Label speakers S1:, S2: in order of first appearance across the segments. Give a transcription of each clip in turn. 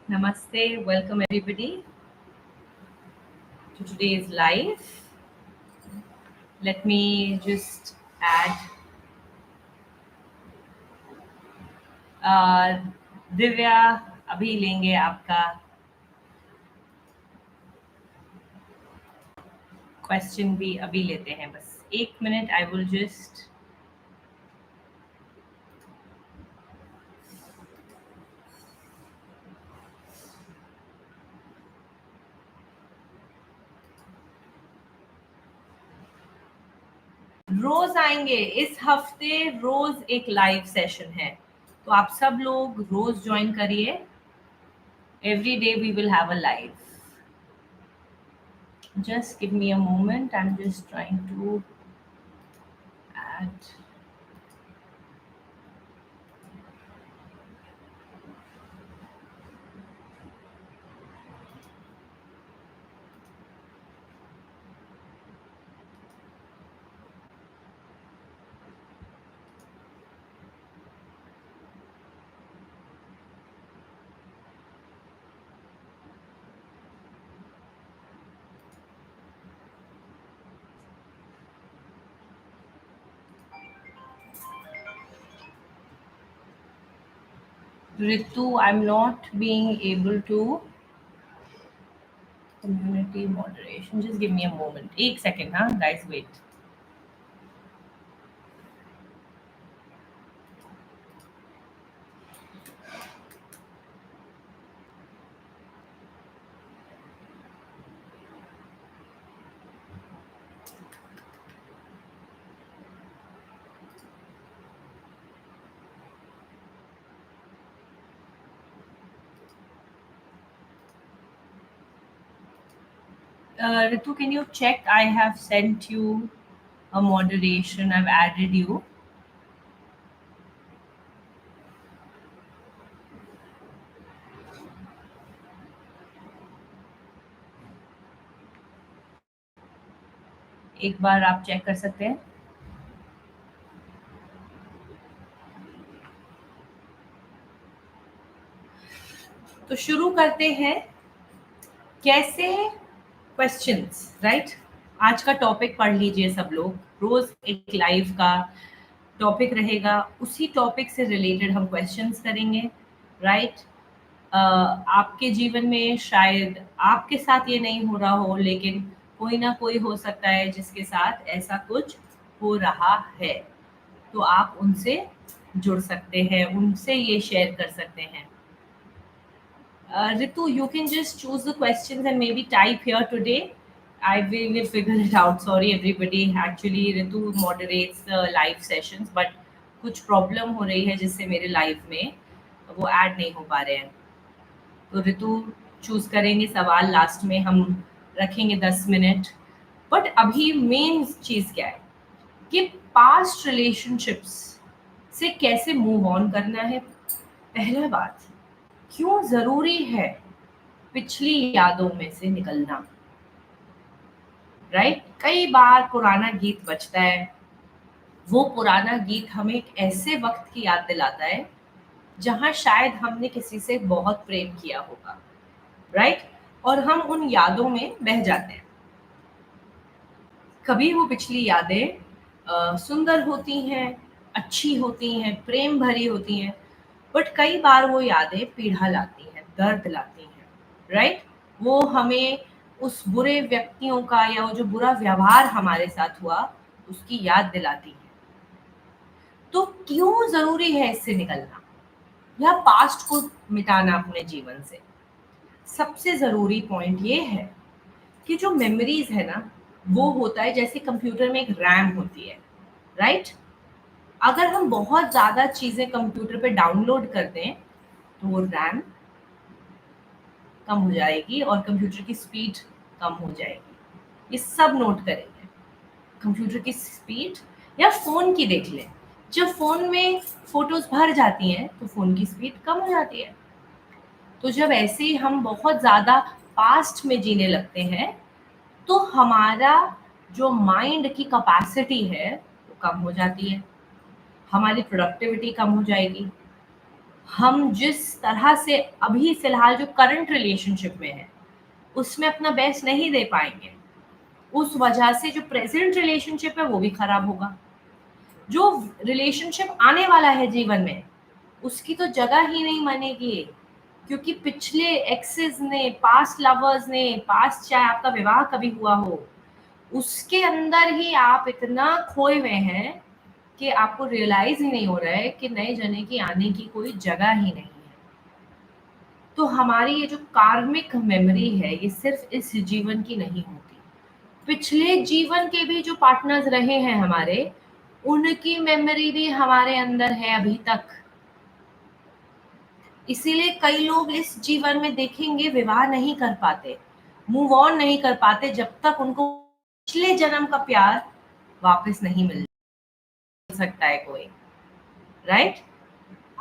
S1: Namaste, welcome everybody to today's live. Let me just add uh, Divya अभी लेंगे आपका question भी अभी लेते हैं बस एक मिनट आई विल जस्ट रोज आएंगे इस हफ्ते रोज एक लाइव सेशन है तो आप सब लोग रोज ज्वाइन करिए every day we will have a live just give me a moment I'm just trying to add Ritu, I'm not being able to community moderation. Just give me a moment. एक second, huh? Guys, wait. Ritu, can you check? I have sent you a moderation. I've added you. एक बार आप check कर सकते हैं तो शुरू करते हैं कैसे क्वेश्चंस राइट आज का टॉपिक पढ़ लीजिए सब लोग रोज एक लाइव का टॉपिक रहेगा उसी टॉपिक से रिलेटेड हम क्वेश्चंस करेंगे राइट आपके जीवन में शायद आपके साथ ये नहीं हो रहा हो लेकिन कोई ना कोई हो सकता है जिसके साथ ऐसा कुछ हो रहा है तो आप उनसे जुड़ सकते हैं उनसे ये शेयर कर सकते हैं Ritu, you can just choose the questions and maybe type here today. I will figure it out. Sorry, everybody. Actually, Ritu moderates the live sessions, but कुछ प्रॉब्लम हो रही है जिससे मेरे लाइव में वो ऐड नहीं हो पा रहे हैं तो ऋतु चूज करेंगे सवाल लास्ट में हम रखेंगे 10 मिनट बट अभी मेन चीज क्या है कि पास्ट रिलेशनशिप्स से कैसे मूव ऑन करना है पहला बात क्यों जरूरी है पिछली यादों में से निकलना राइट कई बार पुराना गीत बजता है वो पुराना गीत हमें एक ऐसे वक्त की याद दिलाता है जहां शायद हमने किसी से बहुत प्रेम किया होगा राइट और हम उन यादों में बह जाते हैं कभी वो पिछली यादें सुंदर होती हैं अच्छी होती हैं प्रेम भरी होती हैं बट कई बार वो यादें पीड़ा लाती हैं दर्द लाती हैं राइट वो हमें उस बुरे व्यक्तियों का या वो जो बुरा व्यवहार हमारे साथ हुआ उसकी याद दिलाती है तो क्यों जरूरी है इससे निकलना या पास्ट को मिटाना अपने जीवन से सबसे जरूरी पॉइंट ये है कि जो मेमोरीज है ना वो होता है जैसे कंप्यूटर में एक रैम होती है राइट अगर हम बहुत ज्यादा चीजें कंप्यूटर पे डाउनलोड कर दें तो वो रैम कम हो जाएगी और कंप्यूटर की स्पीड कम हो जाएगी ये सब नोट करेंगे कंप्यूटर की स्पीड या फोन की देख लें जब फोन में फोटोज भर जाती हैं तो फोन की स्पीड कम हो जाती है तो जब ऐसे ही हम बहुत ज्यादा पास्ट में जीने लगते हैं तो हमारा जो माइंड की कैपेसिटी है वो कम हो जाती है हमारी प्रोडक्टिविटी कम हो जाएगी हम जिस तरह से अभी फिलहाल जो करंट रिलेशनशिप में है उसमें अपना बेस्ट नहीं दे पाएंगे, उस वजह से जो प्रेजेंट रिलेशनशिप है वो भी खराब होगा। जो रिलेशनशिप आने वाला है जीवन में उसकी तो जगह ही नहीं बनेगी, क्योंकि पिछले एक्सेस ने, पास्ट लवर्स ने, पास्ट चाहे आपका विवाह कभी हुआ हो, उसके अंदर ही आप इतना खोए हुए हैं कि आपको रियलाइज ही नहीं हो रहा है कि नए जने की आने की कोई जगह ही नहीं है। तो हमारी ये जो कार्मिक मेमोरी है ये सिर्फ इस जीवन की नहीं होती, पिछले जीवन के भी जो पार्टनर्स रहे हैं हमारे, उनकी मेमोरी भी हमारे अंदर है अभी तक। इसीलिए कई लोग इस जीवन में देखेंगे विवाह नहीं कर पाते, मूव ऑन नहीं कर पाते, जब तक उनको पिछले जन्म का प्यार वापस नहीं मिल सकता है कोई, राइट।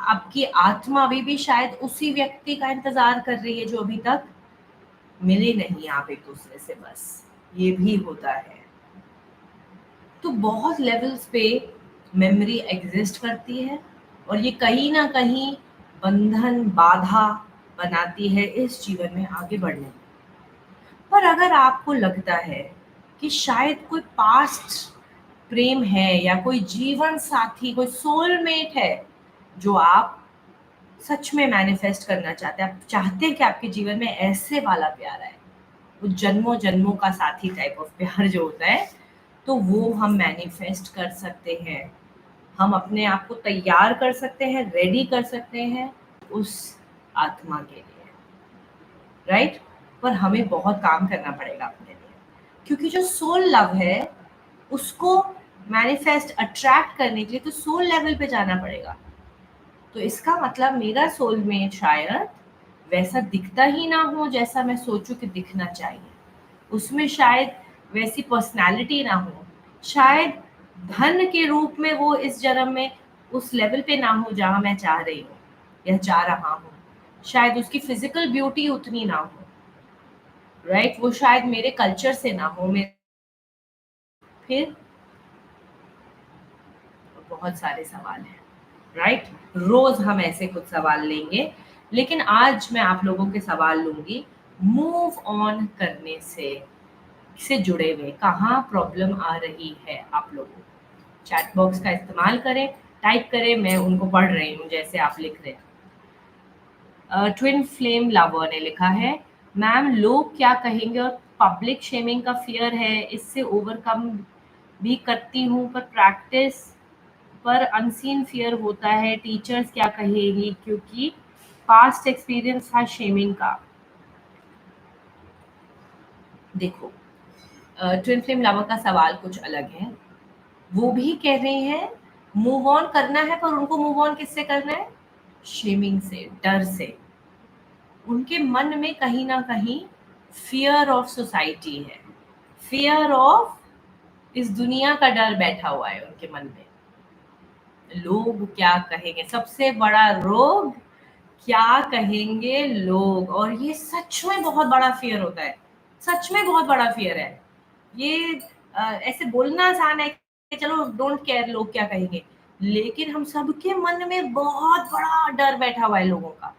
S1: आपकी आत्मा अभी भी शायद उसी व्यक्ति का इंतजार कर रही है जो अभी तक मिले नहीं आप एक दूसरे से, बस ये भी होता है। तो बहुत लेवल्स पे मेमोरी एग्जिस्ट करती है और ये कहीं ना कहीं बंधन, बाधा बनाती है इस जीवन में आगे बढ़ने में। पर अगर आपको लगता है कि शायद कोई पास्ट प्रेम है या कोई जीवन साथी, कोई सोलमेट है जो आप सच में मैनिफेस्ट करना चाहते हैं, आप चाहते हैं कि आपके जीवन में ऐसे वाला प्यार आए, वो जन्मों जन्मों का साथी टाइप ऑफ प्यार जो होता है, तो वो हम मैनिफेस्ट कर सकते हैं। हम अपने आप को तैयार कर सकते हैं, रेडी कर सकते हैं उस आत्मा के लिए, राइट। पर हमें बहुत काम करना पड़ेगा अपने लिए, क्योंकि जो सोल लव है उसको मैनिफेस्ट, अट्रैक्ट करने के लिए तो सोल लेवल पे जाना पड़ेगा। तो इसका मतलब मेरा सोलमेट शायद वैसा दिखता ही ना हो जैसा मैं सोचूं कि दिखना चाहिए, उसमें शायद वैसी पर्सनालिटी ना हो, शायद धन के रूप में वो इस जन्म में उस लेवल पे ना हो जहां मैं चाह रही हूँ या चाह रहा हूँ, शायद उसकी फिजिकल ब्यूटी उतनी ना हो, राइट, वो शायद मेरे कल्चर से ना हो, मेरे फिर बहुत सारे सवाल हैं, राइट। रोज हम ऐसे कुछ सवाल लेंगे, लेकिन आज मैं आप लोगों के सवाल लूंगी मूव ऑन करने से जुड़े हुए, कहाँ प्रॉब्लम आ रही है आप लोगों को। चैट बॉक्स का इस्तेमाल करें, टाइप करें, मैं उनको पढ़ रही हूँ जैसे आप लिख रहे हैं। ट्विन फ्लेम लवर ने लिखा है, मैम लोग क्या कहेंगे और पब्लिक शेमिंग का फियर है, इससे ओवरकम भी करती हूँ पर प्रैक्टिस पर अनसीन फियर होता है, टीचर्स क्या कहेगी क्योंकि पास्ट एक्सपीरियंस था शेमिंग का। देखो, ट्विन फ्लेम लवर का सवाल कुछ अलग है, वो भी कह रहे हैं मूव ऑन करना है, पर उनको मूव ऑन किससे करना है? शेमिंग से, डर से। उनके मन में कहीं ना कहीं फियर ऑफ सोसाइटी है, फियर ऑफ इस दुनिया का डर बैठा हुआ है उनके मन में। लोग क्या कहेंगे, सबसे बड़ा रोग, क्या कहेंगे लोग। और ये सच में बहुत बड़ा फियर होता है, सच में बहुत बड़ा फियर है ये। ऐसे बोलना आसान है कि चलो डोंट केयर लोग क्या कहेंगे, लेकिन हम सबके मन में बहुत बड़ा डर बैठा हुआ है लोगों का।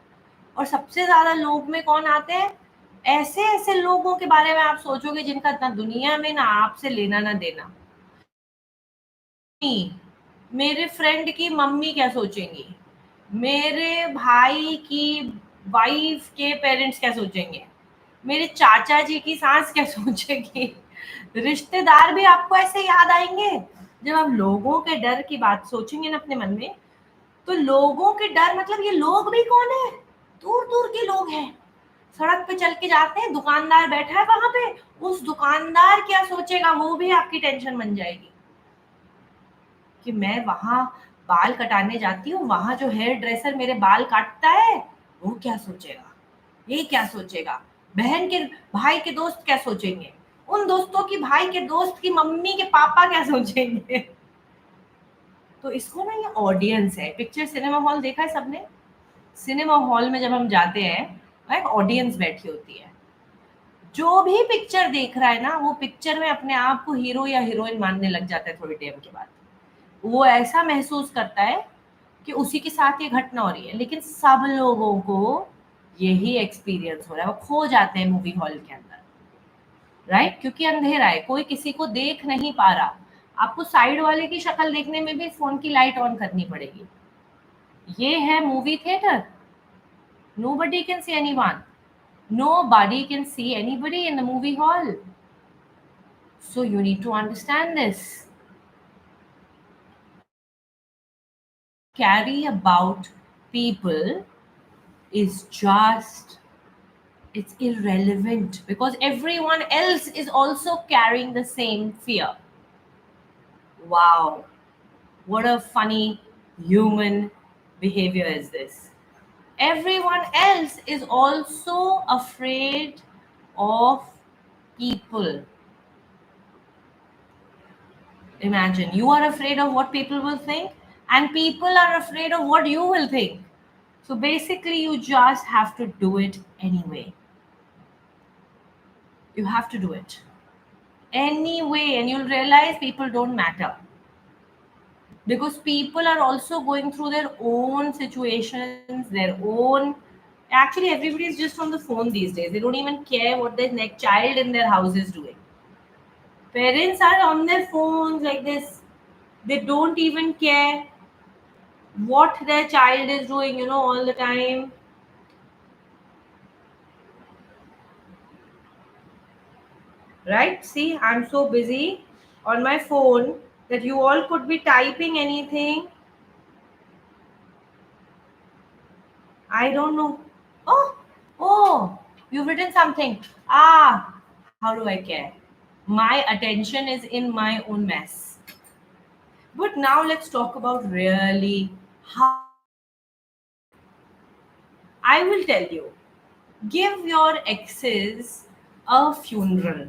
S1: और सबसे ज्यादा लोग में कौन आते हैं? ऐसे ऐसे लोगों के बारे में आप सोचोगे जिनका ना दुनिया में ना आपसे लेना ना देना। मेरे फ्रेंड की मम्मी क्या सोचेंगी, मेरे भाई की वाइफ के पेरेंट्स क्या सोचेंगे, मेरे चाचा जी की सास क्या सोचेगी। रिश्तेदार भी आपको ऐसे याद आएंगे जब आप लोगों के डर की बात सोचेंगे ना अपने मन में। तो लोगों के डर मतलब ये लोग भी कौन है? दूर दूर के लोग हैं, सड़क पे चल के जाते हैं, दुकानदार बैठा है वहां पे, उस दुकानदार क्या सोचेगा वो भी आपकी टेंशन बन जाएगी। कि मैं वहां बाल कटाने जाती हूँ, वहां जो हेयर ड्रेसर मेरे बाल काटता है वो क्या सोचेगा, ये क्या सोचेगा, बहन के भाई के दोस्त क्या सोचेंगे, उन दोस्तों की भाई के दोस्त की मम्मी के पापा क्या सोचेंगे। तो इसको ना, ये ऑडियंस है। पिक्चर सिनेमा हॉल देखा है सबने? सिनेमा हॉल में जब हम जाते हैं एक ऑडियंस बैठी होती है, जो भी पिक्चर देख रहा है ना वो पिक्चर में अपने आप को हीरो या हीरोइन मानने लग जाता है थोड़ी देर के बाद। वो ऐसा महसूस करता है कि उसी के साथ ये घटना हो रही है, लेकिन सब लोगों को यही एक्सपीरियंस हो रहा है, वो खो जाते हैं मूवी हॉल के अंदर, राइट? क्योंकि अंधेरा है, कोई किसी को देख नहीं पा रहा। आपको साइड वाले की शक्ल देखने में भी फोन की लाइट ऑन करनी पड़ेगी। ये है movie theatre. Nobody can see anyone. Nobody can see anybody in the movie hall. So you need to understand this. Carry about people is just, it's irrelevant because everyone else is also carrying the same fear. Wow, what a funny human behavior is this. Everyone else is also afraid of people. Imagine you are afraid of what people will think, and people are afraid of what you will think. So basically, you just have to do it anyway. You have to do it anyway, and you'll realize people don't matter because people are also going through their own situations, their own. Actually, everybody is just on the phone these days. They don't even care what their next child in their house is doing. Parents are on their phones like this. They don't even care what their child is doing, all the time. Right? See, I'm so busy on my phone that you all could be typing anything. I don't know. Oh, oh, you've written something. Ah, how do I care? My attention is in my own mess. But now let's talk about really how I will tell you. Give your exes a funeral.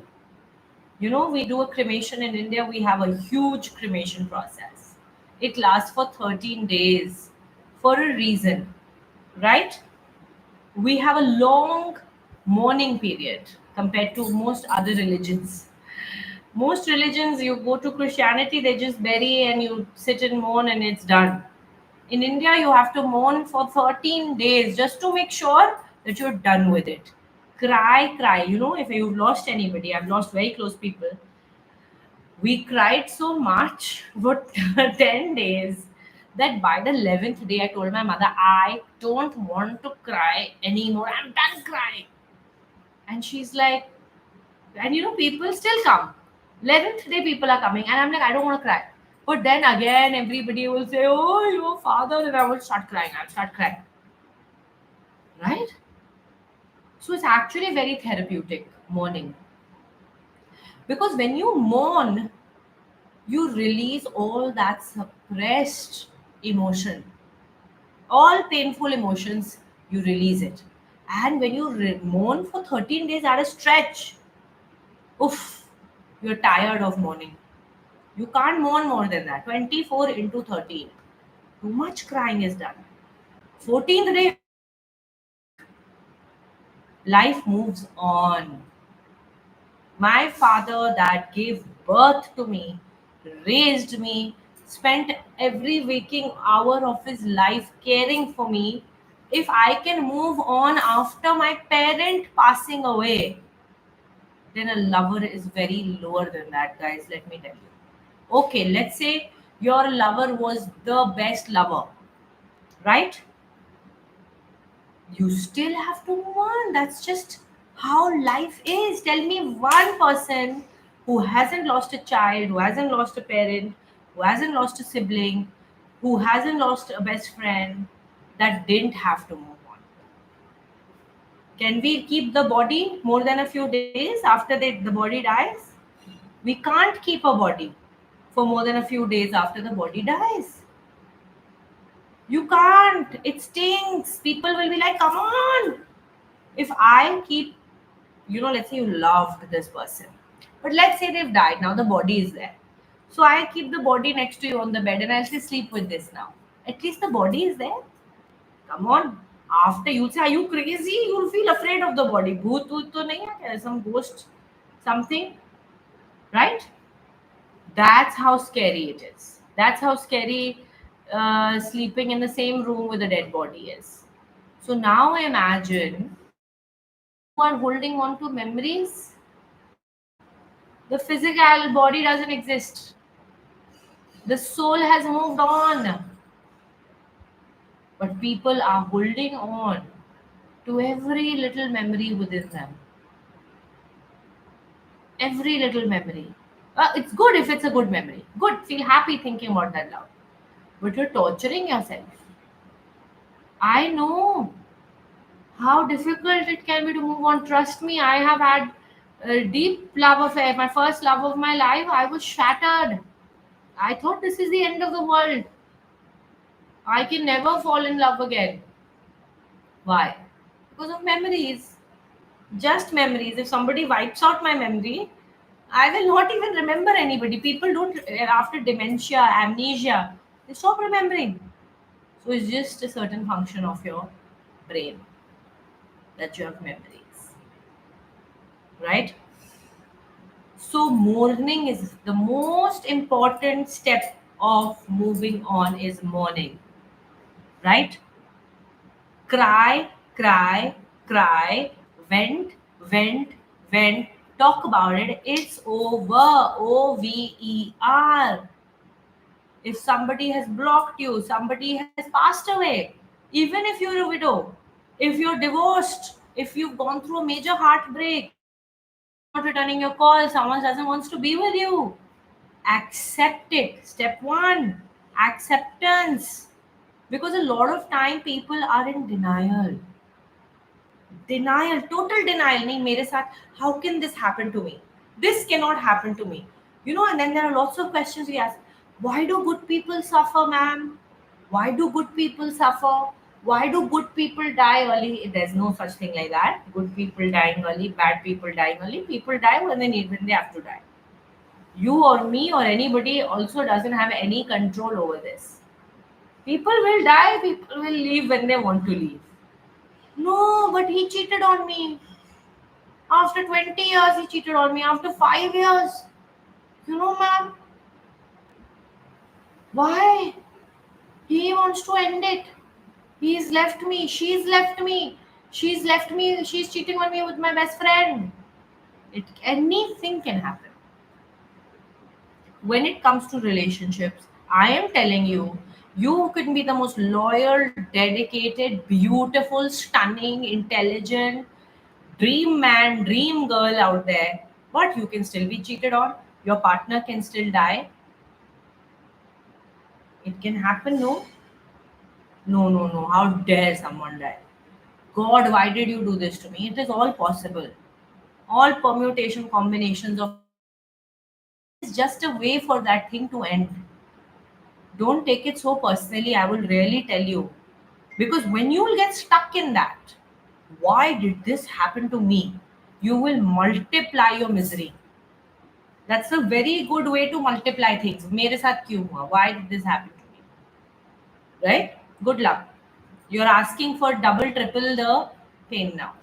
S1: We do a cremation in India, we have a huge cremation process. It lasts for 13 days for a reason, right? We have a long mourning period compared to most other religions. Most religions, you go to Christianity, they just bury and you sit and mourn and it's done. In India, you have to mourn for 13 days just to make sure that you're done with it. Cry, cry. If you've lost anybody, I've lost very close people. We cried so much for 10 days that by the 11th day, I told my mother, I don't want to cry anymore. I'm done crying. And she's like, and people still come. 11th day, people are coming. And I'm like, I don't want to cry. But then again, everybody will say, oh, your father. And I will start crying. I'll start crying. Right? So it's actually very therapeutic mourning. Because when you mourn, you release all that suppressed emotion, all painful emotions, you release it. And when you mourn for 13 days at a stretch, oof, you're tired of mourning. You can't mourn more than that. 24 into 13. Too much crying is done. 14th day, life moves on. My father that gave birth to me, raised me, spent every waking hour of his life caring for me. If I can move on after my parent passing away, then a lover is very lower than that, guys. Let me tell you. Okay, let's say your lover was the best lover, right? You still have to move on. That's just how life is. Tell me one person who hasn't lost a child, who hasn't lost a parent, who hasn't lost a sibling, who hasn't lost a best friend, that didn't have to move on. Can we keep the body more than a few days after the body dies? We can't keep a body for more than a few days after the body dies. You can't. It stinks. People will be like, come on. If I keep, let's say you loved this person, but let's say they've died. Now the body is there. So I keep the body next to you on the bed and I'll say, sleep with this now. At least the body is there. Come on. After you'll say, are you crazy? You'll feel afraid of the body. Bhoot voot to nahi hai kya? Some ghost, something, right? That's how scary it is. That's how scary. sleeping in the same room with a dead body is. So now imagine you are holding on to memories. The physical body doesn't exist. The soul has moved on. But people are holding on to every little memory within them. Every little memory. It's good if it's a good memory. Good, feel happy thinking about that love. But you're torturing yourself. I know how difficult it can be to move on. Trust me, I have had a deep love affair. My first love of my life, I was shattered. I thought this is the end of the world. I can never fall in love again. Why? Because of memories. Just memories. If somebody wipes out my memory, I will not even remember anybody. People don't, after dementia, amnesia, they stop remembering. So it's just a certain function of your brain that you have memories, right? So mourning is the most important step of moving on is mourning, right? Cry, cry, cry, vent, vent, vent, talk about it. It's over. OVER. If somebody has blocked you, somebody has passed away, even if you're a widow, if you're divorced, if you've gone through a major heartbreak, someone's not returning your call, someone doesn't wants to be with you, accept it. Step one, acceptance. Because a lot of time people are in denial. Denial, total denial. नहीं मेरे साथ, how can this happen to me, this cannot happen to me, and then there are lots of questions we ask. Why do good people suffer, ma'am? Why do good people suffer? Why do good people die early? There's no such thing like that. Good people dying early, bad people dying early. People die when they need, when they have to die. You or me or anybody also doesn't have any control over this. People will die, people will leave when they want to leave. No, but he cheated on me. After 20 years, he cheated on me. After 5 years. Ma'am, why? He wants to end it. He's left me. She's left me. She's left me. She's cheating on me with my best friend. Anything can happen. When it comes to relationships, I am telling you, you can be the most loyal, dedicated, beautiful, stunning, intelligent, dream man, dream girl out there, but you can still be cheated on. Your partner can still die. It can happen, no? No, no, no. How dare someone die? God, why did you do this to me? It is all possible. All permutation combinations of it is just a way for that thing to end. Don't take it so personally, I will really tell you. Because when you will get stuck in that, why did this happen to me? You will multiply your misery. That's a very good way to multiply things. मेरे साथ क्यों हुआ? Why did this happen to me? Right? Good luck. You're asking for double, triple the pain now.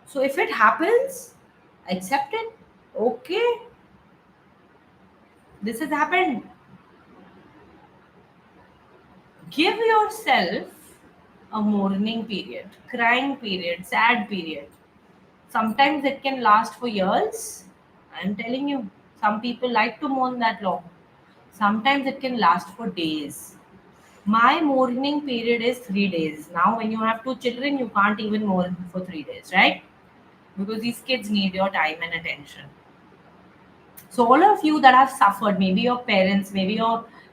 S1: So if it happens, accept it. Okay, this has happened. Give yourself a mourning period, crying period, sad period. Sometimes it can last for years. I'm telling you, some people like to mourn that long. Sometimes it can last for days. My mourning period is 3 days. Now, when you have two children, you can't even mourn for 3 days, right? Because these kids need your time and attention. So, all of you that have suffered, maybe your parents, maybe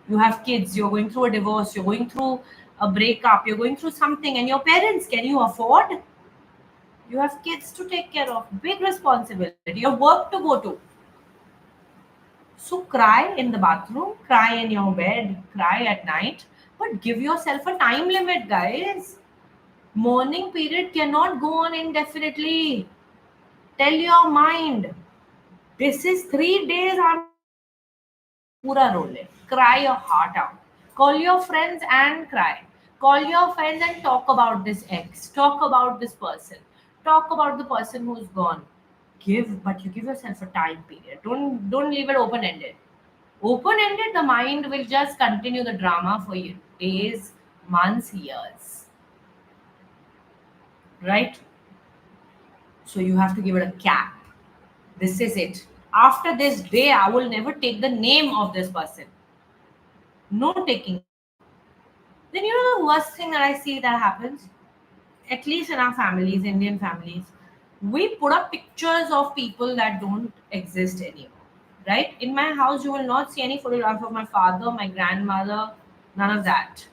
S1: you have kids, you're going through a divorce, you're going through a breakup, you're going through something, and your parents, can you afford? You have kids to take care of, big responsibility, your work to go to. So, cry in the bathroom, cry in your bed, cry at night, but give yourself a time limit, guys. Mourning period cannot go on indefinitely. Tell your mind, this is 3 days I'm पूरा role है. Cry your heart out. Call your friends and cry. Call your friends and talk about this ex. Talk about this person. Talk about the person who's gone. But you give yourself a time period. Don't leave it open ended. Open ended, the mind will just continue the drama for you days, months, years, right? So you have to give it a cap. This is it. After this day, I will never take the name of this person. No taking the name. Then you know the worst thing that I see that happens, at least in our families, Indian families, we put up pictures of people that don't exist anymore. Right? In my house, you will not see any photograph of my father, my grandmother, none of that.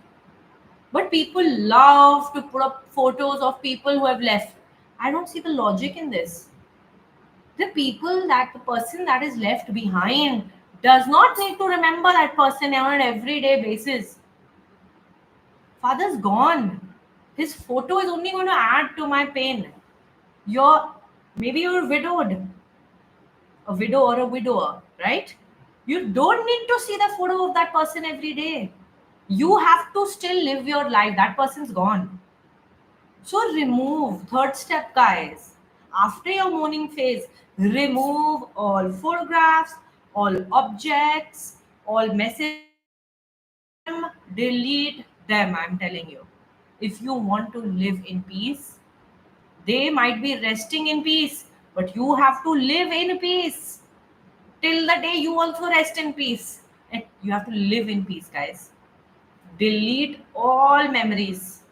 S1: But people love to put up photos of people who have left. I don't see the logic in this. The person that is left behind does not need to remember that person on an everyday basis. Father's gone. His photo is only going to add to my pain. You're maybe you're widowed, a widow or a widower, right? You don't need to see the photo of that person every day. You have to still live your life. That person's gone. So remove, third step, guys. After your mourning phase, remove all photographs, all objects, all messages, delete them. I'm telling you. If you want to live in peace, they might be resting in peace, but you have to live in peace till the day you also rest in peace. And you have to live in peace, guys. Delete all memories,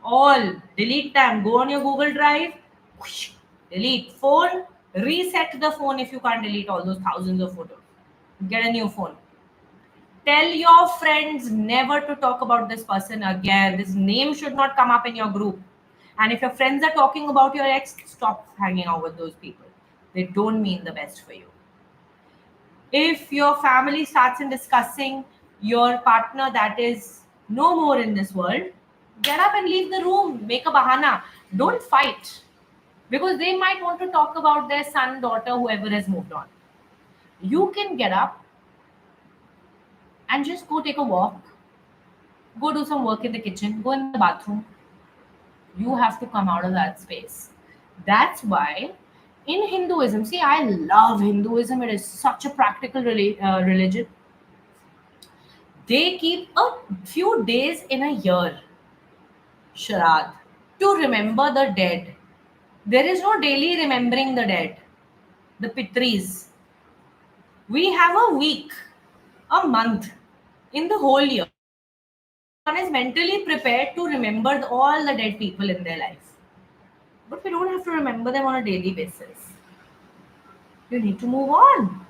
S1: all delete them. Go on your Google Drive, whoosh, delete phone, reset the phone if you can't delete all those thousands of photos. Get a new phone. Tell your friends never to talk about this person again. This name should not come up in your group. And if your friends are talking about your ex, stop hanging out with those people. They don't mean the best for you. If your family starts in discussing your partner that is no more in this world, get up and leave the room. Make a bahana. Don't fight because they might want to talk about their son, daughter, whoever has moved on. You can get up and just go take a walk, go do some work in the kitchen, go in the bathroom. You have to come out of that space. That's why in Hinduism, see, I love Hinduism. It is such a practical religion. They keep a few days in a year, Sharad, to remember the dead. There is no daily remembering the dead, the Pitris. We have a week, a month in the whole year where one is mentally prepared to remember all the dead people in their life. But we don't have to remember them on a daily basis. You need to move on.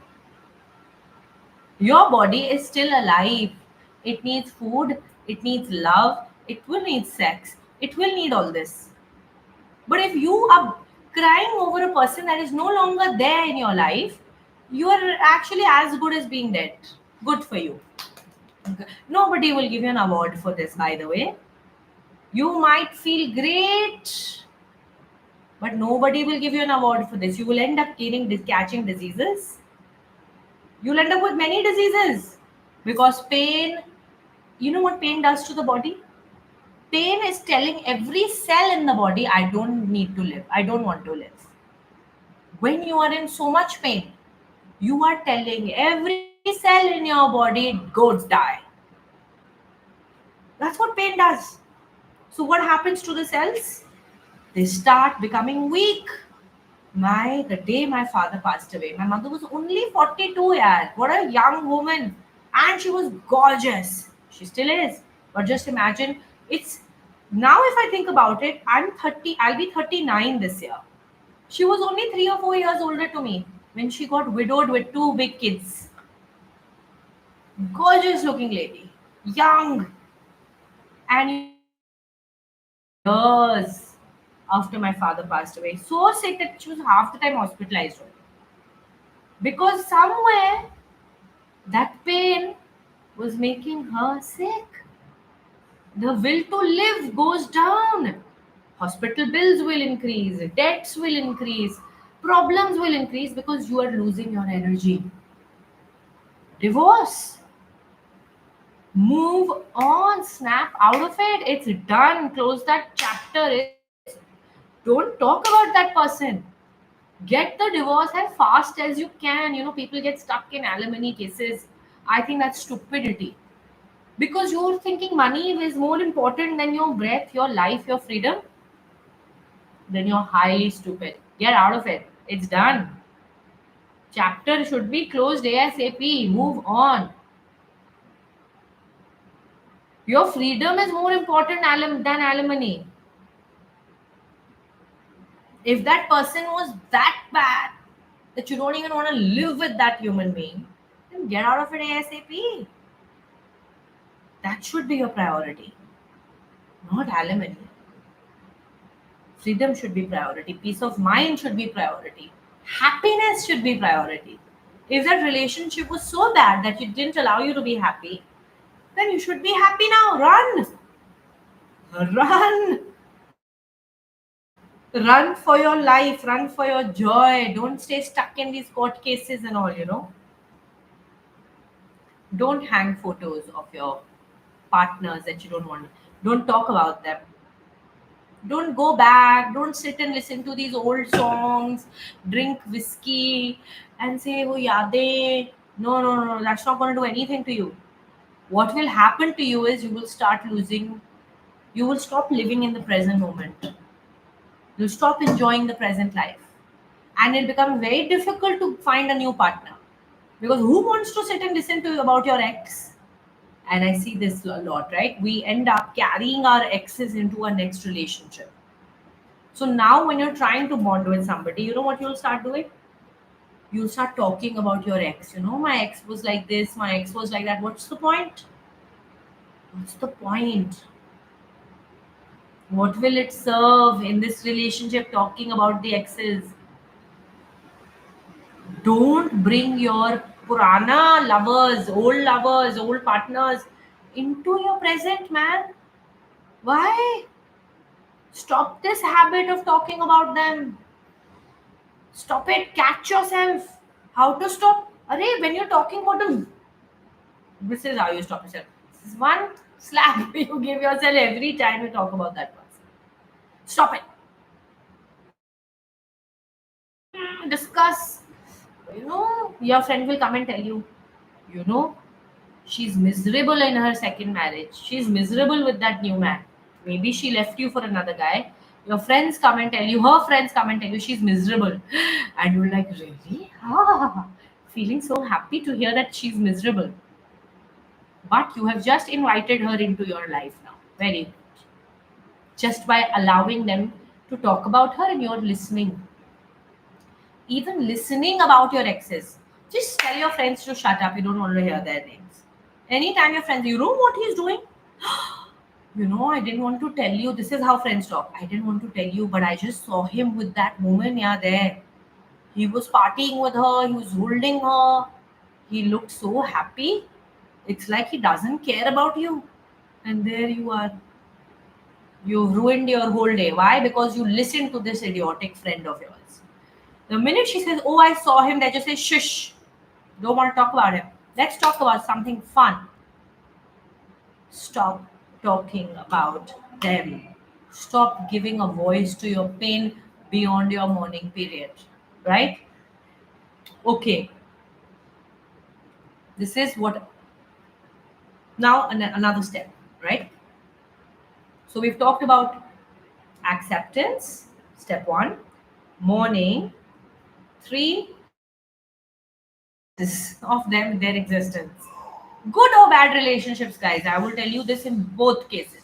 S1: Your body is still alive. It needs food, it needs love, it will need sex, it will need all this. But if you are crying over a person that is no longer there in your life, you are actually as good as being dead. Good for you. Okay. Nobody will give you an award for this, by the way. You might feel great, but nobody will give you an award for this. You will end up catching diseases. You'll end up with many diseases because pain, you know what pain does to the body? Pain is telling every cell in the body, I don't need to live. I don't want to live. When you are in so much pain, you are telling every cell in your body, go die. That's what pain does. So, what happens to the cells? They start becoming weak. The day my father passed away, my mother was only 42 years. What a young woman. And she was gorgeous. She still is. But just imagine, it's now if I think about it, I'm 30, I'll be 39 this year. She was only 3 or 4 years older to me when she got widowed with two big kids. Gorgeous looking lady, young. And you know, she was sick for years after my father passed away. So sick that she was half the time hospitalized. Because somewhere that pain was making her sick. The will to live goes down. Hospital bills will increase, debts will increase, problems will increase because you are losing your energy. Divorce. Move on, snap out of it. It's done. Close that chapter. Don't talk about that person. Get the divorce as fast as you can. People get stuck in alimony cases. I think that's stupidity. Because you're thinking money is more important than your breath, your life, your freedom, then you're highly stupid. Get out of it. It's done. Chapter should be closed ASAP. Move on. Your freedom is more important than alimony. If that person was that bad that you don't even want to live with that human being, then get out of it ASAP. That should be your priority, not alimony. Freedom should be priority. Peace of mind should be priority. Happiness should be priority. If that relationship was so bad that it didn't allow you to be happy, then you should be happy now. Run. Run. Run for your life. Run for your joy. Don't stay stuck in these court cases and all. Don't hang photos of your partners that you don't want. Don't talk about them. Don't go back. Don't sit and listen to these old songs, drink whiskey, and say, oh, yade. No, no, no, no, that's not going to do anything to you. What will happen to you is you will stop living in the present moment. You'll stop enjoying the present life. And it'll become very difficult to find a new partner. Because who wants to sit and listen to you about your ex? And I see this a lot, right? We end up carrying our exes into our next relationship. So now, when you're trying to bond with somebody, you know what you'll start doing? You'll start talking about your ex. My ex was like this, my ex was like that. What's the point? What's the point? What will it serve in this relationship talking about the exes? Don't bring your purana lovers, old partners into your present, man. Why? Stop this habit of talking about them. Stop it. Catch yourself. How to stop? Arey, when you're talking about them, this is how you stop yourself. This is one slap you give yourself every time you talk about that person. Stop it. Discuss. Your friend will come and tell you, you know, she's miserable in her second marriage. She's miserable with that new man. Maybe she left you for another guy. Your friends come and tell you, her friends come and tell you she's miserable. And you're like, really? Ah, feeling so happy to hear that she's miserable. But you have just invited her into your life now. Very good. Just by allowing them to talk about her and you're listening. Even listening about your exes. Just tell your friends to shut up. You don't want to hear their names. Anytime your friends, you know what he's doing? I didn't want to tell you. This is how friends talk. I didn't want to tell you, but I just saw him with that woman, yeah, there. He was partying with her, he was holding her. He looked so happy. It's like he doesn't care about you. And there you are. You've ruined your whole day. Why? Because you listened to this idiotic friend of yours. The minute she says, oh, I saw him, they just say, shush. Don't want to talk about him. Let's talk about something fun. Stop talking about them. Stop giving a voice to your pain beyond your mourning period. Right? Okay. This is what now another step, right? So we've talked about acceptance, step one, mourning, three, of them, their existence. Good or bad relationships, guys, I will tell you this in both cases.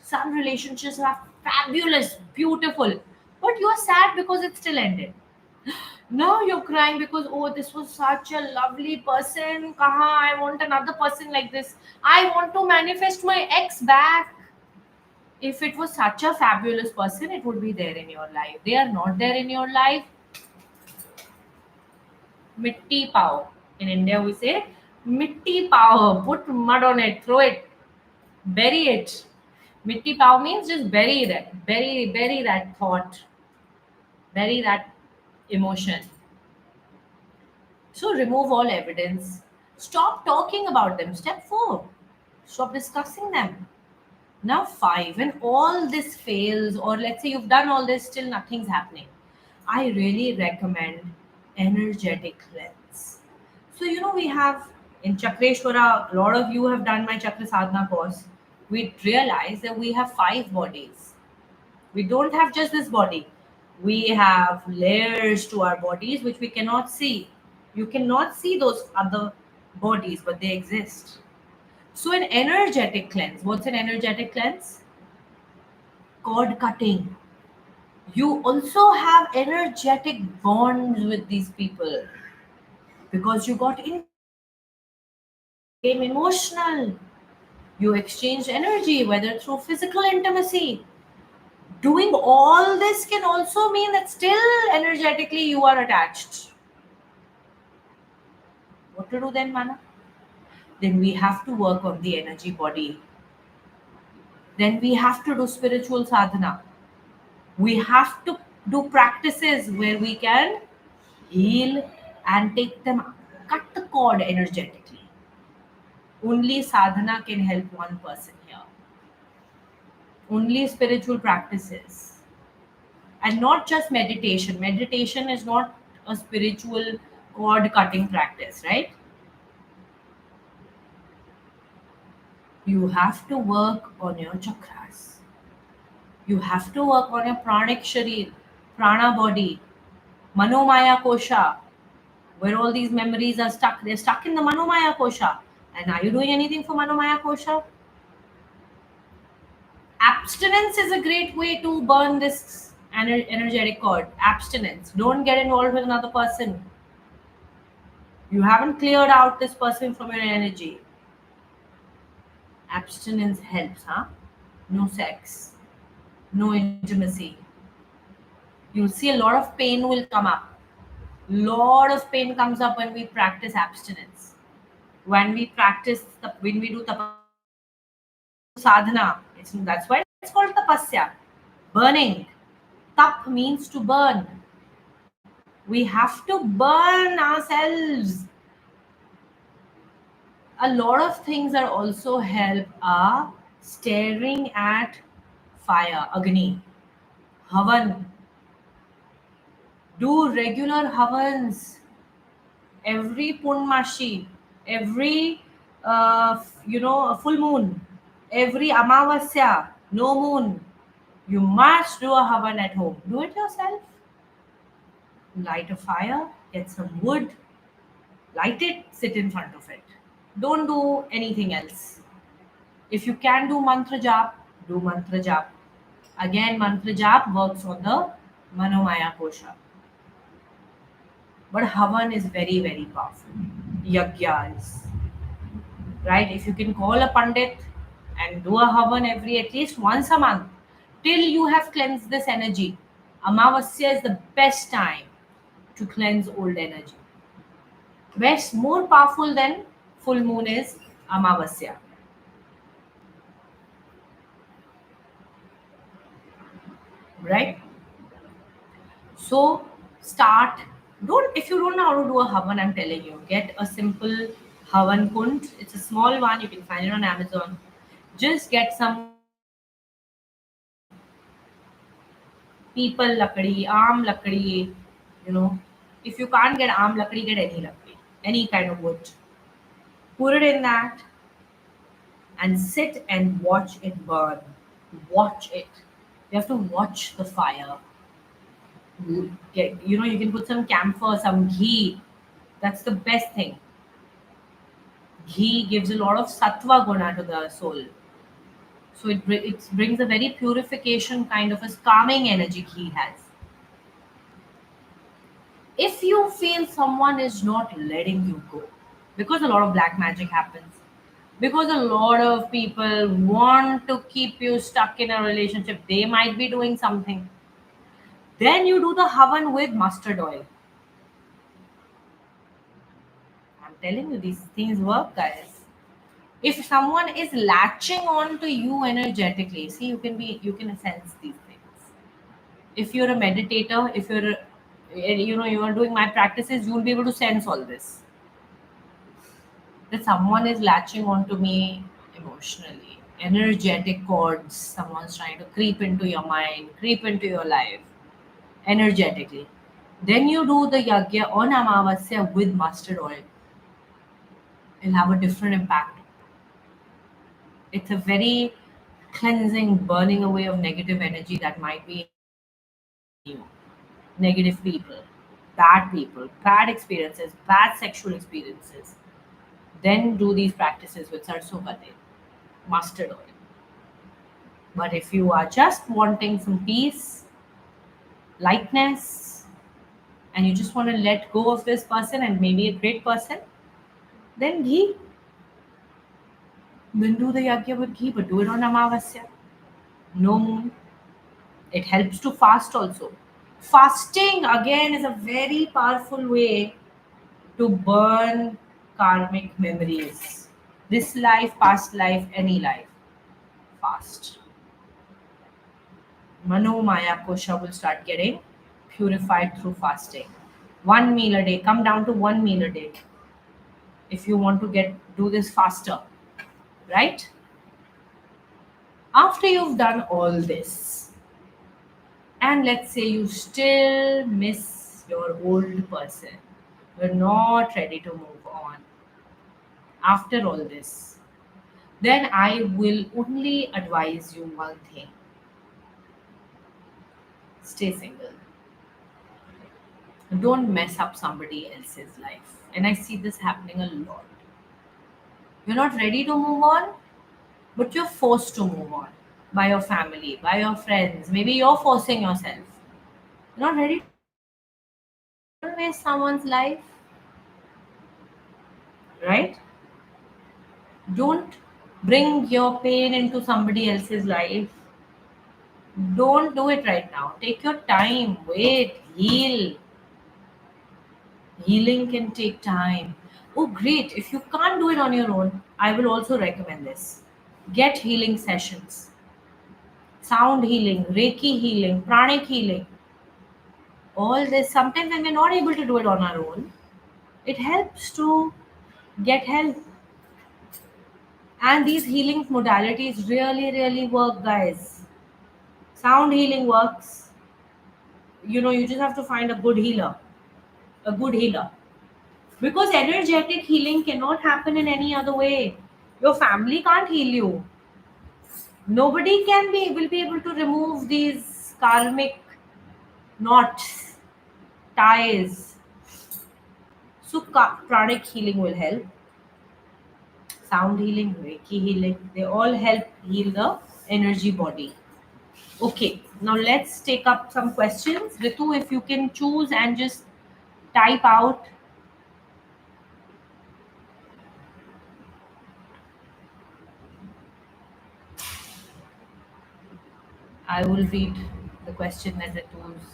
S1: Some relationships are fabulous, beautiful, but you are sad because it still ended. Now you're crying because, oh, this was such a lovely person. Kaha, I want another person like this. I want to manifest my ex back. If it was such a fabulous person, it would be there in your life. They are not there in your life. Mitti pao. In India, we say mitti pao. Put mud on it, throw it, bury it. Mitti pao means just bury that, bury that thought, bury that emotion. So remove all evidence. Stop talking about them. Step four. Stop discussing them. Now five. When all this fails, or let's say you've done all this, still nothing's happening. I really recommend energetic cleanse. So, we have in Chakreshwara, a lot of you have done my Chakra Sadhana course. We realize that we have five bodies. We don't have just this body. We have layers to our bodies which we cannot see. You cannot see those other bodies, but they exist. So, an energetic cleanse. What's an energetic cleanse? Cord cutting. You also have energetic bonds with these people because you got intimate. You became emotional. You exchanged energy, whether through physical intimacy. Doing all this can also mean that still energetically you are attached. What to do then, Mana? Then we have to work on the energy body. Then we have to do spiritual sadhana. We have to do practices where we can heal and take them, cut the cord energetically. Only sadhana can help one person here. Only spiritual practices. And not just meditation. Meditation is not a spiritual cord cutting practice, right? You have to work on your chakras. You have to work on your pranic sharir, prana body, manomaya kosha, where all these memories are stuck. They're stuck in the manomaya kosha. And are you doing anything for manomaya kosha? Abstinence is a great way to burn this energetic cord. Abstinence. Don't get involved with another person. You haven't cleared out this person from your energy. Abstinence helps, huh? No sex, no intimacy. You'll see a lot of pain will come up. Lot of pain comes up when we practice abstinence. When we do tapasya, when we do sadhana. That's why it's called tapasya. Burning. Tap means to burn. We have to burn ourselves. A lot of things that also help are staring at fire, Agni, Havan. Do regular Havans every Punmashi, every full moon, every Amavasya, no moon. You must do a Havan at home. Do it yourself. Light a fire, get some wood, light it, sit in front of it. Don't do anything else. If you can do mantra jap, do mantra jap. Again, mantra jap works on the Manomaya kosha. But Havan is very, very powerful. Yagyas, right? If you can call a Pandit and do a Havan at least once a month, till you have cleansed this energy. Amavasya is the best time to cleanse old energy. Best, more powerful than full moon is Amavasya, right? So start. Don't if you don't know how to do a havan, I'm telling you, get a simple havan kund. It's a small one. You can find it on Amazon. Just get some people lakdi, aam lakdi. You know, if you can't get aam lakdi, get any lakdi, any kind of wood. Put it in that and sit and watch it burn. Watch it. You have to watch the fire. You can put some camphor, some ghee. That's the best thing. Ghee gives a lot of sattva guna to the soul. So it brings a very purification kind of a calming energy ghee has. If you feel someone is not letting you go, because a lot of black magic happens, because a lot of people want to keep you stuck in a relationship, they might be doing something. Then you do the havan with mustard oil. I'm telling you, these things work, guys. If someone is latching on to you energetically, see, you can sense these things. If you're a meditator, if you're you are doing my practices, you'll be able to sense all this, that someone is latching on to me emotionally, energetic cords. Someone's trying to creep into your mind, creep into your life energetically. Then you do the yagya on Amavasya with mustard oil. It'll have a different impact. It's a very cleansing, burning away of negative energy that might be in you. Negative people, bad experiences, bad sexual experiences. Then do these practices with sarso ka tel, mustard oil. But if you are just wanting some peace, lightness, and you just want to let go of this person and maybe a great person, then ghee. Then do the yagya with ghee, but do it on Amavasya. No moon. It helps to fast also. Fasting again is a very powerful way to burn karmic memories. This life, past life, any life. Fast. Mano Maya Kosha will start getting purified through fasting. One meal a day. Come down to one meal a day if you want to get do this faster. Right? After you've done all this, and let's say you still miss your old person, you're not ready to move on after all this, then I will only advise you one thing: stay single. Don't mess up somebody else's life. And I see this happening a lot. You're not ready to move on, but you're forced to move on by your family, by your friends. Maybe you're forcing yourself. You're not ready to move on. Don't waste someone's life, right? Don't bring your pain into somebody else's life. Don't do it right now. Take your time, wait, heal. Healing can take time. Oh, great. If you can't do it on your own, I will also recommend this. Get healing sessions, sound healing, Reiki healing, pranic healing. All this, sometimes when we're not able to do it on our own, it helps to get help. And these healing modalities really, really work, guys. Sound healing works. You just have to find a good healer. A good healer. Because energetic healing cannot happen in any other way. Your family can't heal you. Nobody will be able to remove these karmic knots, ties. So pranic healing will help. Sound healing, Reiki healing, they all help heal the energy body. Okay, now let's take up some questions. Ritu, if you can choose and just type out, I will read the question that Ritu's.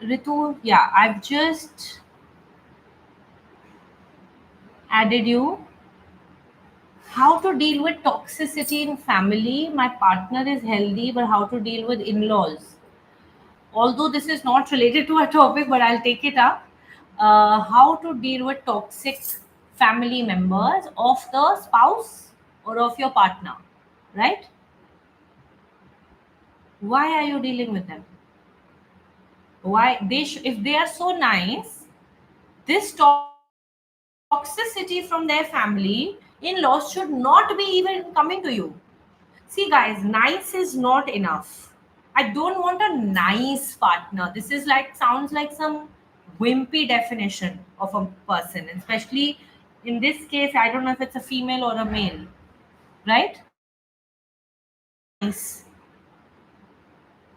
S1: Ritu, yeah, I've just added you. How to deal with toxicity in family. My partner is healthy, but how to deal with in laws? Although this is not related to our topic, but I'll take it up. How to deal with toxic family members of the spouse or of your partner, right? Why are you dealing with them? Why if they are so nice, this toxicity from their family in-laws should not be even coming to you. See, guys, nice is not enough. I don't want a nice partner. This is like sounds like some wimpy definition of a person, especially in this case. I don't know if it's a female or a male, right? Nice.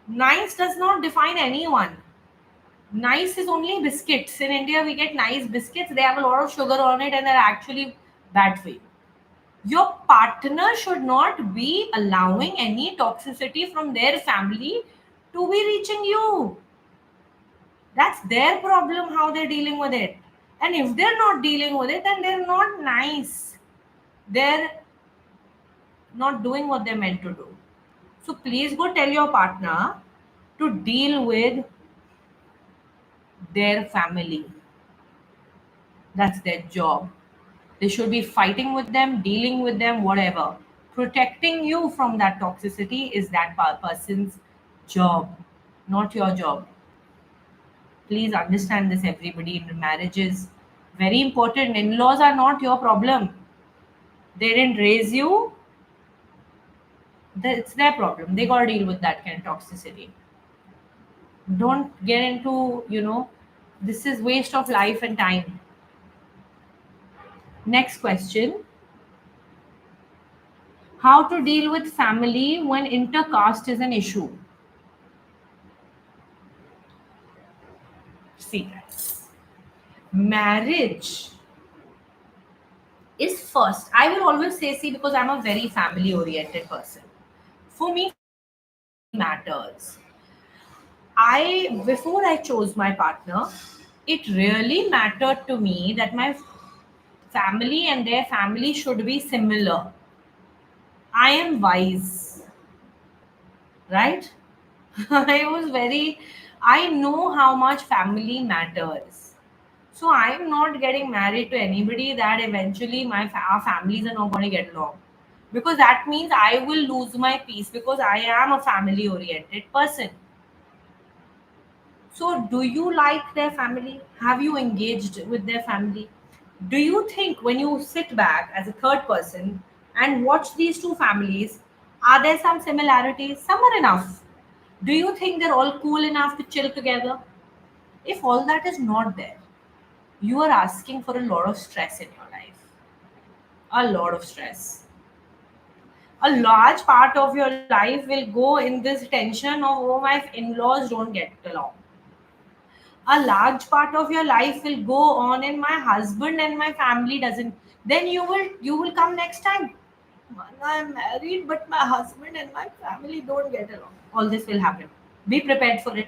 S1: Nice does not define anyone. Nice is only biscuits. In India, we get nice biscuits. They have a lot of sugar on it and they're actually bad for you. Your partner should not be allowing any toxicity from their family to be reaching you. That's their problem, how they're dealing with it. And if they're not dealing with it, then they're not nice. They're not doing what they're meant to do. So please go tell your partner to deal with their family. That's their job. They should be fighting with them, dealing with them, whatever. Protecting you from that toxicity is that person's job, not your job. Please understand this, everybody. In marriages, very important. In laws are not your problem. They didn't raise you, it's their problem. They got to deal with that kind of toxicity. Don't get into, this is waste of life and time. Next question. How to deal with family when intercaste is an issue? See, marriage is first. I will always say, see, because I'm a very family oriented person. For me, family matters. Before I chose my partner, it really mattered to me that my family and their family should be similar. I am wise, right? I know how much family matters. So I'm not getting married to anybody that eventually our families are not going to get along. Because that means I will lose my peace because I am a family oriented person. So, do you like their family? Have you engaged with their family? Do you think when you sit back as a third person and watch these two families, are there some similarities? Some are enough. Do you think they're all cool enough to chill together? If all that is not there, you are asking for a lot of stress in your life. A lot of stress. A large part of your life will go in this tension of, oh, my in laws don't get along. A large part of your life will go on and my husband and my family doesn't, then you will come next time. I'm married but my husband and my family don't get along. All this will happen. Be prepared for it.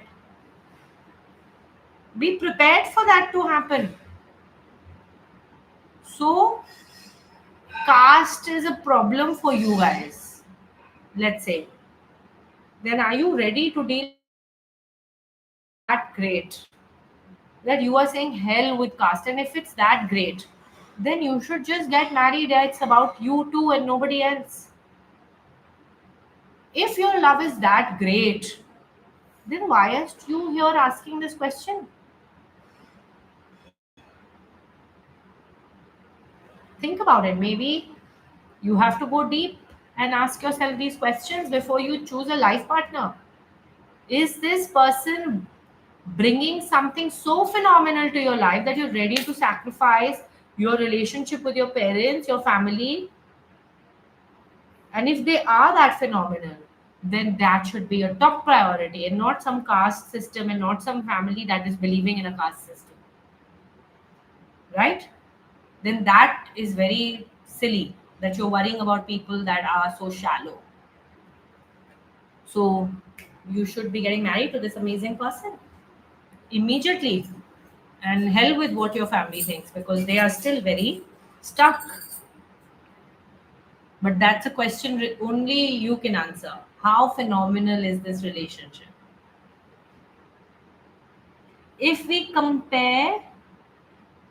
S1: Be prepared for that to happen. So caste is a problem for you guys, let's say. Then are you ready to deal with caste? If caste is that great that you are saying hell with caste, and if it's that great, then you should just get married. It's about you two and nobody else. If your love is that great, then why are you here asking this question? Think about it. Maybe you have to go deep and ask yourself these questions before you choose a life partner. Is this person bringing something so phenomenal to your life that you're ready to sacrifice your relationship with your parents, your family? And if they are that phenomenal, then that should be your top priority and not some caste system and not some family that is believing in a caste system, right? Then that is very silly that you're worrying about people that are so shallow. So you should be getting married to this amazing person immediately, and hell with what your family thinks because they are still very stuck. But that's a question only you can answer. How phenomenal is this relationship? If we compare,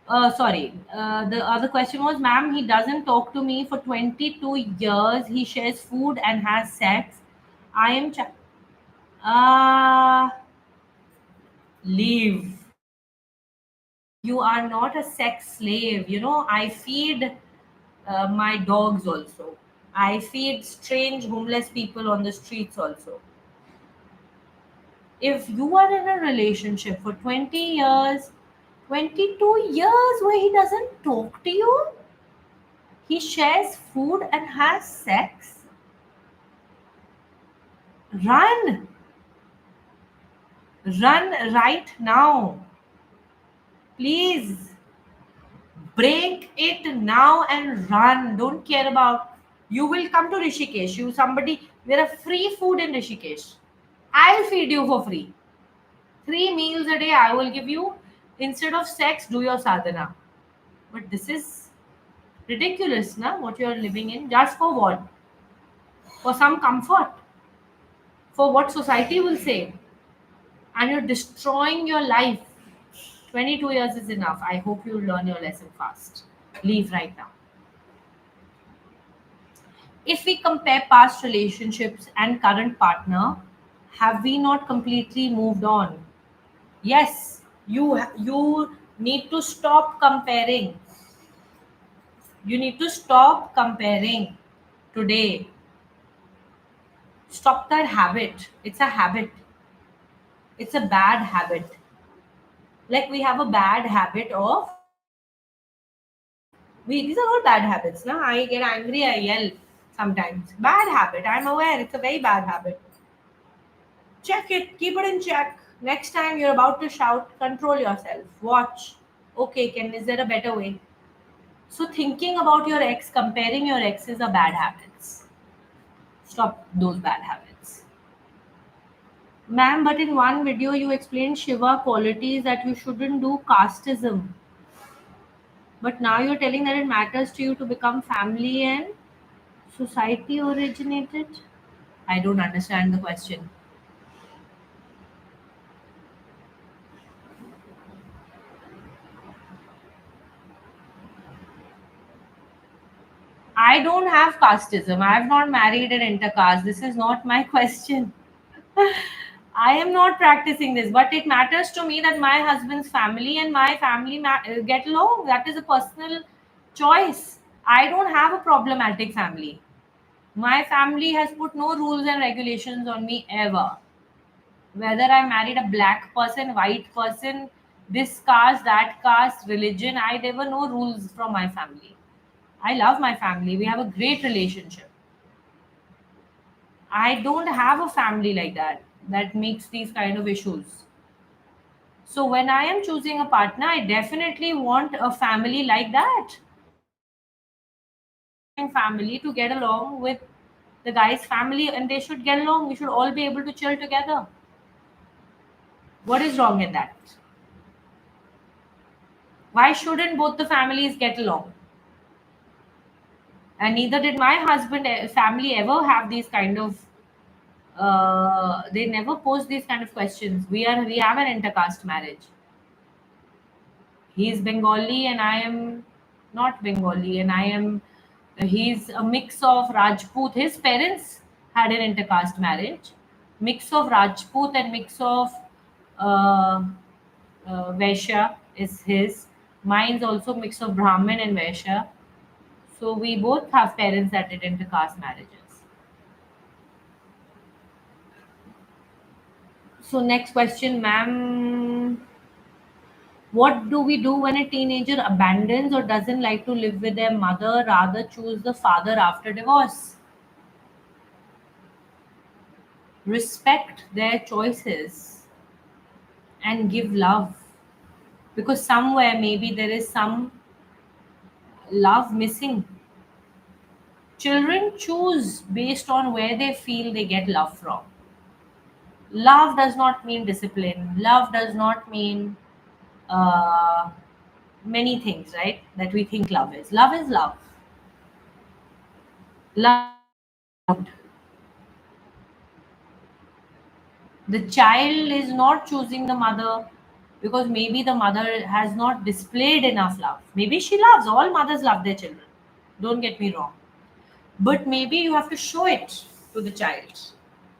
S1: sorry, the other question was, ma'am, he doesn't talk to me for 22 years. He shares food and has sex. I am, uh, leave. You are not a sex slave. I feed my dogs also. I feed strange homeless people on the streets also. If you are in a relationship for 20 years, 22 years where he doesn't talk to you, he shares food and has sex, run. Run right now. Please break it now and run. Don't care about. You will come to Rishikesh. You somebody. There are free food in Rishikesh. I'll feed you for free. 3 meals a day I will give you. Instead of sex, do your sadhana. But this is ridiculous, na? What you are living in. Just for what? For some comfort. For what society will say. And you're destroying your life. 22 years is enough. I hope you learn your lesson fast. Leave right now. If we compare past relationships and current partner, have we not completely moved on? Yes, you need to stop comparing. You need to stop comparing today. Stop that habit. It's a habit. It's a bad habit. Like we have a bad habit of we these are all bad habits. Na? I get angry, I yell sometimes. Bad habit. I'm aware it's a very bad habit. Check it, keep it in check. Next time you're about to shout, control yourself. Watch. Okay, can is there a better way? So thinking about your ex, comparing your exes are bad habits. Stop those bad habits. Ma'am, but in one video you explained Shiva qualities that you shouldn't do casteism. But now you're telling that it matters to you to become family and society originated? I don't understand the question. I don't have casteism. I have not married an intercaste. This is not my question. I am not practicing this, but it matters to me that my husband's family and my family get along. That is a personal choice. I don't have a problematic family. My family has put no rules and regulations on me ever. Whether I married a black person, white person, this caste, that caste, religion, I never know rules from my family. I love my family. We have a great relationship. I don't have a family like that that makes these kind of issues. So when I am choosing a partner, I definitely want a family like that. Family to get along with the guy's family and they should get along. We should all be able to chill together. What is wrong in that? Why shouldn't both the families get along? And neither did my husband family ever have these kind of they never pose these kind of questions. We have an intercaste marriage. He is Bengali and I am not Bengali, and I am. He's a mix of Rajput. His parents had an intercaste marriage, mix of Rajput and mix of uh, Vaishya is his. Mine's also mix of Brahmin and Vaishya. So we both have parents that did intercaste marriages. So next question, ma'am. What do we do when a teenager abandons or doesn't like to live with their mother, rather choose the father after divorce? Respect their choices and give love. Because somewhere maybe there is some love missing. Children choose based on where they feel they get love from. Love does not mean discipline. Love does not mean uh, many things, right? That we think love is. Love is love. Love. The child is not choosing the mother because maybe the mother has not displayed enough love. Maybe she loves, all mothers love their children. Don't get me wrong. But maybe you have to show it to the child.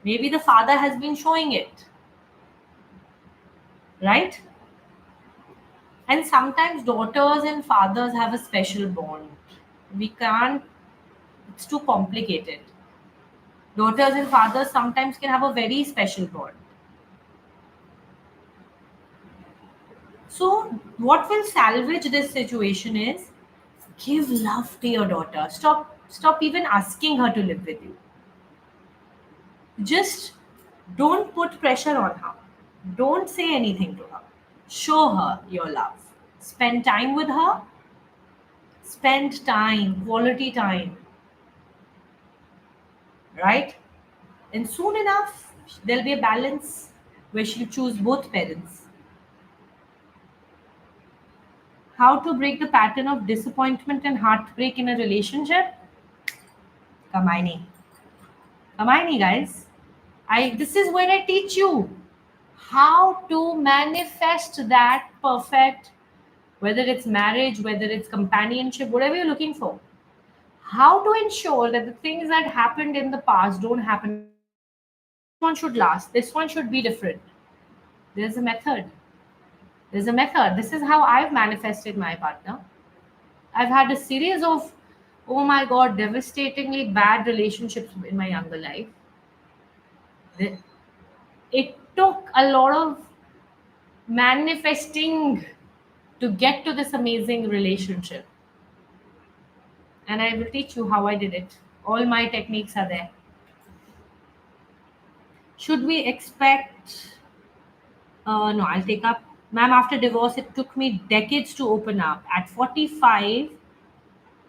S1: Maybe the father has been showing it, right? And sometimes daughters and fathers have a special bond. We can't, it's too complicated. Daughters and fathers sometimes can have a very special bond. So, what will salvage this situation is give love to your daughter. Stop even asking her to live with you. Just don't put pressure on her. Don't say anything to her. Show her your love. Spend time with her. Spend time, quality time, right? And soon enough, there'll be a balance where she'll choose both parents. How to break the pattern of disappointment and heartbreak in a relationship? Kamaini. Kamaini, guys. This is where I teach you how to manifest that perfect, whether it's marriage, whether it's companionship, whatever you're looking for. How to ensure that the things that happened in the past don't happen again. This one should last. This one should be different. There's a method. There's a method. This is how I've manifested my partner. I've had a series of, oh my god, devastatingly bad relationships in my younger life. The- It took a lot of manifesting to get to this amazing relationship. And I will teach you how I did it. All my techniques are there. Should we expect? No, I'll take up. Ma'am, after divorce, it took me decades to open up. At 45,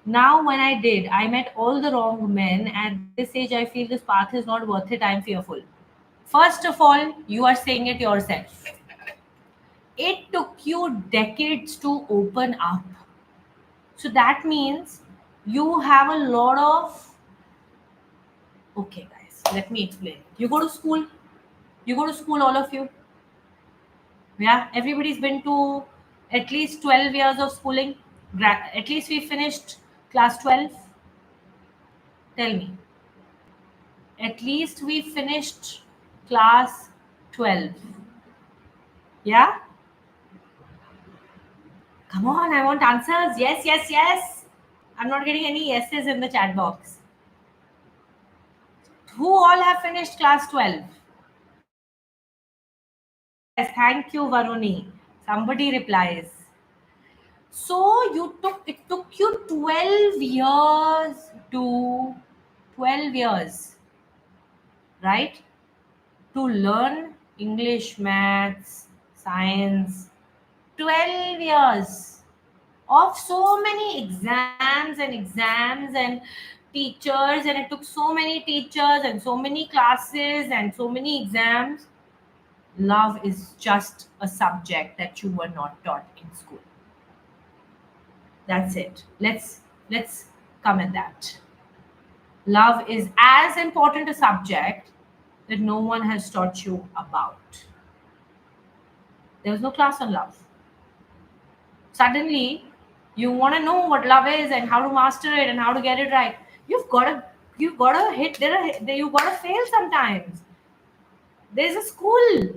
S1: now when I did, I met all the wrong men. At this age, I feel this path is not worth it. I'm fearful. First of all, you are saying it yourself. It took you decades to open up. So that means you have a lot of. Okay, guys, let me explain. You go to school. You go to school, all of you. Yeah, everybody's been to at least 12 years of schooling. At least we finished class 12. Tell me. At least we finished class 12. Yeah? Come on, I want answers. Yes, yes, yes. I'm not getting any yeses in the chat box. Who all have finished class 12? Yes, thank you, Varuni. Somebody replies. So it took you 12 years to 12 years, right? To learn English, maths, science. 12 years of so many exams and teachers, and it took so many teachers and so many classes and so many exams. Love is just a subject that you were not taught in school. That's it. Let's come at that. Love is as important a subject that no one has taught you about. There was no class on love. Suddenly, you want to know what love is and how to master it and how to get it right. You've got to hit there. You've got to fail sometimes. There's a school.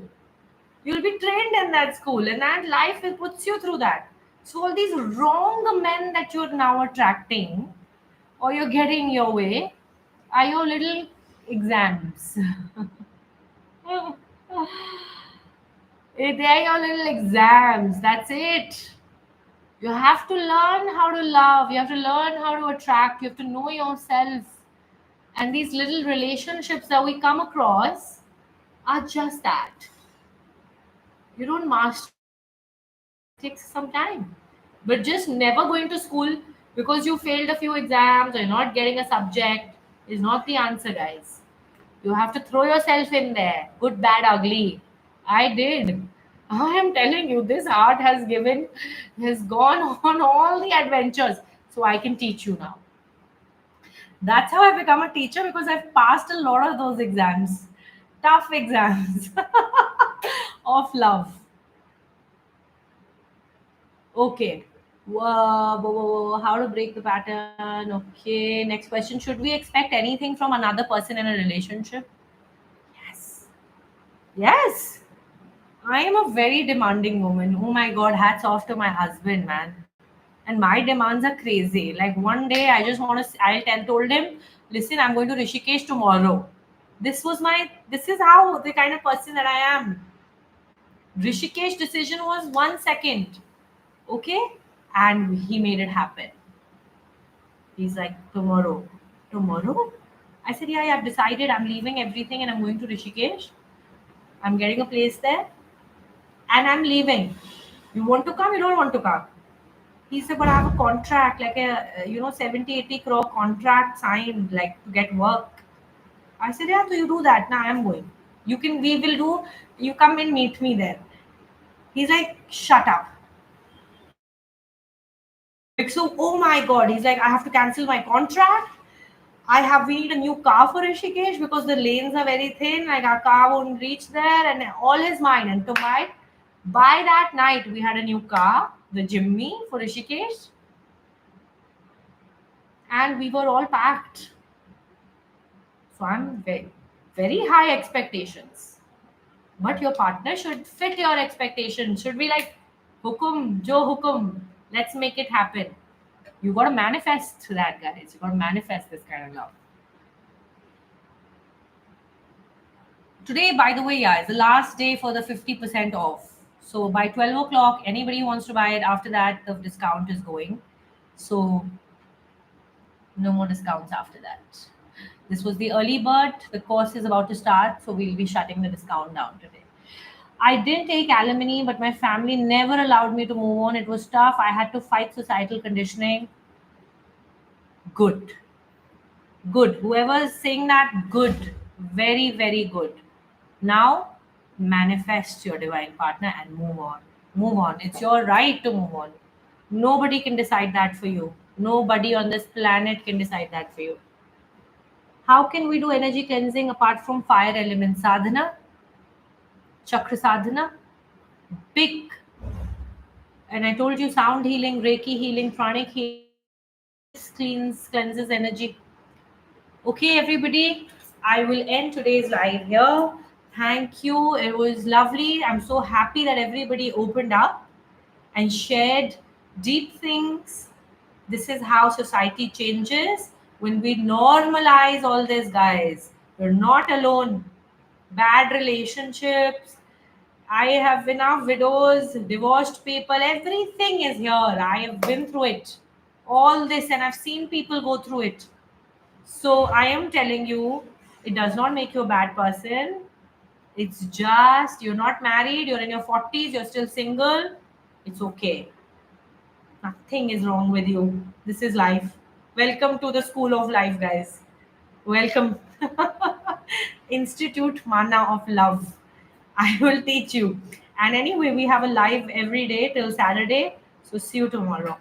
S1: You'll be trained in that school, and that life it puts you through that. So all these wrong men that you're now attracting or you're getting your way are your little exams. They're your little exams. That's it. You have to learn how to love. You have to learn how to attract. You have to know yourself. And these little relationships that we come across are just that. You don't master it overnight. It takes some time. But just never going to school because you failed a few exams or you're not getting a subject is not the answer, guys. You have to throw yourself in there. Good, bad, ugly. I did. I am telling you, this art has gone on all the adventures. So I can teach you now. That's how I become a teacher because I've passed a lot of those exams. Tough exams of love. Okay. How to break the pattern? Okay. Next question. Should we expect anything from another person in a relationship? Yes. Yes. I am a very demanding woman. Oh my god, hats off to my husband, man. And my demands are crazy. Like one day I just want to told him, listen, I'm going to Rishikesh tomorrow. This is how the kind of person that I am. Rishikesh decision was 1 second. Okay? And he made it happen. He's like, tomorrow. Tomorrow? I said, yeah, I've decided I'm leaving everything and I'm going to Rishikesh. I'm getting a place there. and I'm leaving. You want to come? You don't want to come? He said, but I have a contract, like a 70-80 crore contract signed, like to get work. I said, yeah, so you do that. Now I'm going. You can, we will do, you come and meet me there. He's like, shut up. Like, so, oh my God. He's like, I have to cancel my contract. We need a new car for Rishikesh because the lanes are very thin. Like, our car won't reach there. And all is mine. And to by that night, we had a new car, the Jimmy for Rishikesh. And we were all packed. So I'm very, very high expectations. But your partner should fit your expectations. Should be like, hukum, jo hukum. Let's make it happen. You gotta manifest that, guys. You gotta manifest this kind of love. Today, by the way, yeah, is the last day for the 50% off. So by 12 o'clock, anybody who wants to buy it, after that, the discount is going. So no more discounts after that. This was the early bird. The course is about to start, so we'll be shutting the discount down today. I didn't take alimony, but my family never allowed me to move on. It was tough. I had to fight societal conditioning. Good. Good. Whoever is saying that, good. Very, very good. Now, manifest your divine partner and move on. Move on. It's your right to move on. Nobody can decide that for you. Nobody on this planet can decide that for you. How can we do energy cleansing apart from fire element? Sadhana, chakra sadhana, big. And I told you sound healing, Reiki healing, pranic healing. All this cleanses energy. Okay, everybody, I will end today's live here. Thank you. It was lovely. I'm so happy that everybody opened up and shared deep things. This is how society changes when we normalize all this, guys. You're not alone. Bad relationships. I have enough widows, divorced people, everything is here. I have been through it. All this, and I've seen people go through it. So I am telling you, it does not make you a bad person. It's just you're not married, you're in your 40s, you're still single. It's okay. Nothing is wrong with you. This is life. Welcome to the school of life, guys. Welcome. Institute Mana of Love. I will teach you. And anyway, we have a live every day till Saturday. So see you tomorrow.